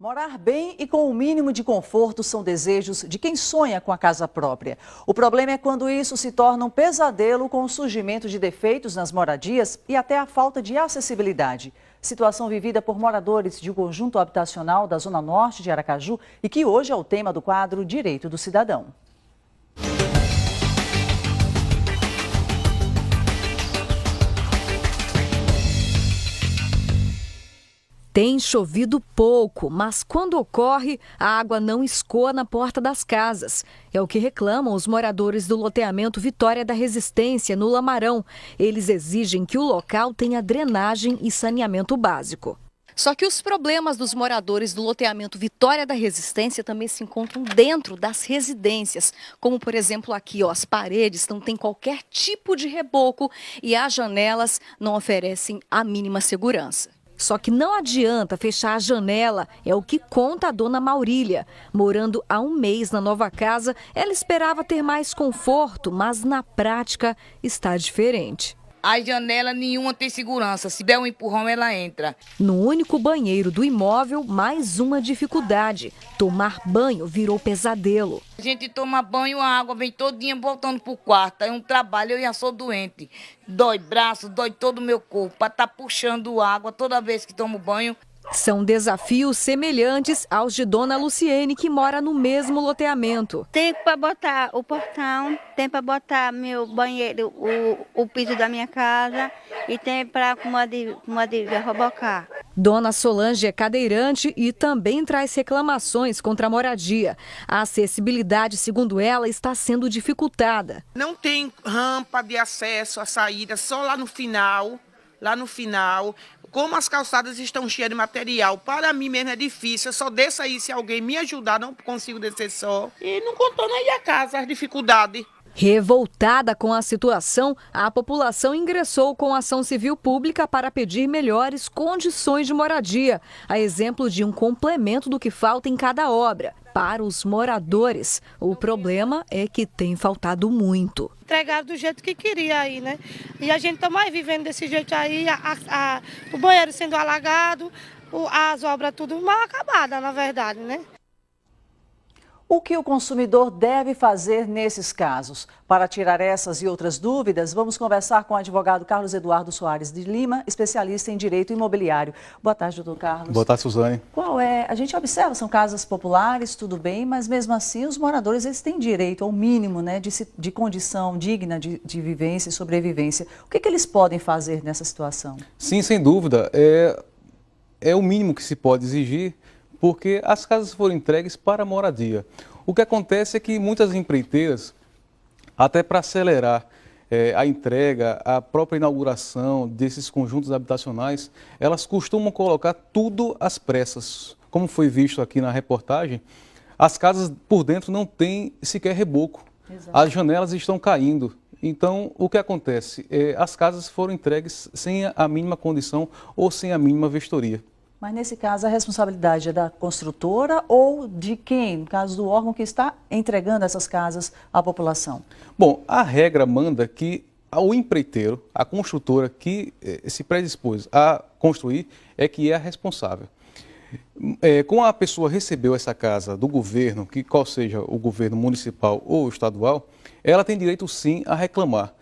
Morar bem e com o mínimo de conforto são desejos de quem sonha com a casa própria. O problema é quando isso se torna um pesadelo com o surgimento de defeitos nas moradias e até a falta de acessibilidade. Situação vivida por moradores de um conjunto habitacional da Zona Norte de Aracaju e que hoje é o tema do quadro Direito do Cidadão. Tem chovido pouco, mas quando ocorre, a água não escoa na porta das casas. É o que reclamam os moradores do loteamento Vitória da Resistência, no Lamarão. Eles exigem que o local tenha drenagem e saneamento básico. Só que os problemas dos moradores do loteamento Vitória da Resistência também se encontram dentro das residências. Como, por exemplo, aqui, as paredes não têm qualquer tipo de reboco e as janelas não oferecem a mínima segurança. Só que não adianta fechar a janela, é o que conta a dona Maurília. Morando há um mês na nova casa, ela esperava ter mais conforto, mas na prática está diferente. A janela nenhuma tem segurança, se der um empurrão ela entra. No único banheiro do imóvel, mais uma dificuldade. Tomar banho virou pesadelo. A gente toma banho, a água vem todinha voltando pro quarto. É um trabalho, eu já sou doente. Dói braço, dói todo o meu corpo. Para estar puxando água toda vez que tomo banho. São desafios semelhantes aos de dona Luciene, que mora no mesmo loteamento. Tem para botar o portão, tem para botar meu banheiro, o piso da minha casa e tem para uma de rebocar. Dona Solange é cadeirante e também traz reclamações contra a moradia. A acessibilidade, segundo ela, está sendo dificultada. Não tem rampa de acesso à saída, só lá no final. Como as calçadas estão cheias de material, para mim mesmo é difícil. Eu só desço aí se alguém me ajudar, não consigo descer só. E não contando aí a casa, as dificuldades. Revoltada com a situação, a população ingressou com ação civil pública para pedir melhores condições de moradia, a exemplo de um complemento do que falta em cada obra. Para os moradores, o problema é que tem faltado muito. Entregaram do jeito que queria aí, né? E a gente está mais vivendo desse jeito aí, o banheiro sendo alagado, as obras tudo mal acabadas, na verdade, né? O que o consumidor deve fazer nesses casos? Para tirar essas e outras dúvidas, vamos conversar com o advogado Carlos Eduardo Soares de Lima, especialista em direito imobiliário. Boa tarde, doutor Carlos. Boa tarde, Suzane. A gente observa, são casas populares, tudo bem, mas mesmo assim os moradores eles têm direito ao mínimo, né, de condição digna de vivência e sobrevivência. O que eles podem fazer nessa situação? Sim, sem dúvida. É o mínimo que se pode exigir, porque as casas foram entregues para moradia. O que acontece é que muitas empreiteiras, até para acelerar a entrega, a própria inauguração desses conjuntos habitacionais, elas costumam colocar tudo às pressas. Como foi visto aqui na reportagem, as casas por dentro não têm sequer reboco. Exato. As janelas estão caindo. Então, o que acontece? As casas foram entregues sem a mínima condição ou sem a mínima vistoria. Mas nesse caso a responsabilidade é da construtora ou de quem? No caso do órgão que está entregando essas casas à população. Bom, a regra manda que o empreiteiro, a construtora que se predispôs a construir é que é a responsável. Como a pessoa recebeu essa casa do governo, qual seja o governo municipal ou estadual, ela tem direito sim a reclamar.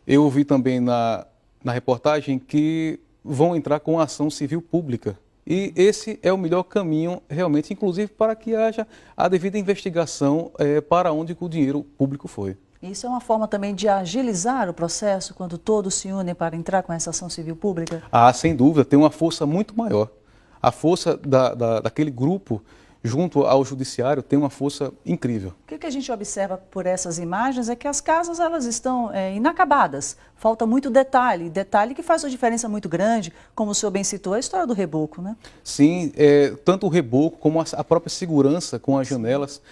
Eu ouvi também na reportagem que vão entrar com ação civil pública. E esse é o melhor caminho, realmente, inclusive para que haja a devida investigação para onde o dinheiro público foi. Isso é uma forma também de agilizar o processo, quando todos se unem para entrar com essa ação civil pública? Ah, sem dúvida, tem uma força muito maior. A força daquele grupo junto ao judiciário tem uma força incrível. O que a gente observa por essas imagens é que as casas elas estão inacabadas, falta muito detalhe que faz uma diferença muito grande, como o senhor bem citou, a história do reboco, né? Sim, tanto o reboco como a própria segurança com as janelas.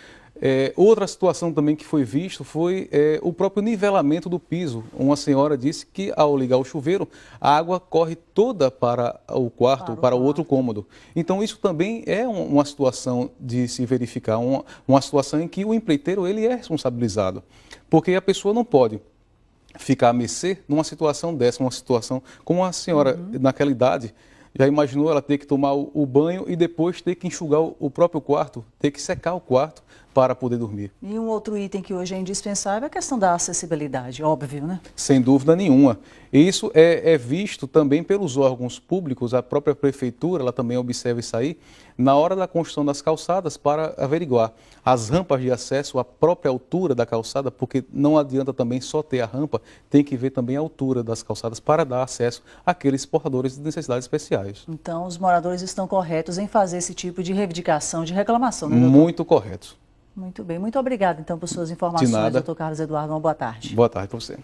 Outra situação também que foi visto foi o próprio nivelamento do piso. Uma senhora disse que ao ligar o chuveiro, a água corre toda para o quarto, para o outro cômodo. Então isso também é uma situação de se verificar, uma situação em que o empreiteiro ele é responsabilizado. Porque a pessoa não pode ficar a mercê numa situação dessa, uma situação como a senhora naquela idade, Já imaginou ela ter que tomar o banho e depois ter que enxugar o próprio quarto, ter que secar o quarto para poder dormir? E um outro item que hoje é indispensável é a questão da acessibilidade, óbvio, né? Sem dúvida nenhuma. E isso é visto também pelos órgãos públicos, a própria prefeitura, ela também observa isso aí, na hora da construção das calçadas para averiguar as rampas de acesso, a própria altura da calçada, porque não adianta também só ter a rampa, tem que ver também a altura das calçadas para dar acesso àqueles portadores de necessidades especiais. Então, os moradores estão corretos em fazer esse tipo de reivindicação, de reclamação, né, doutor? Muito correto. Muito bem. Muito obrigada, então, por suas informações, doutor Carlos Eduardo. Uma boa tarde. Boa tarde para você.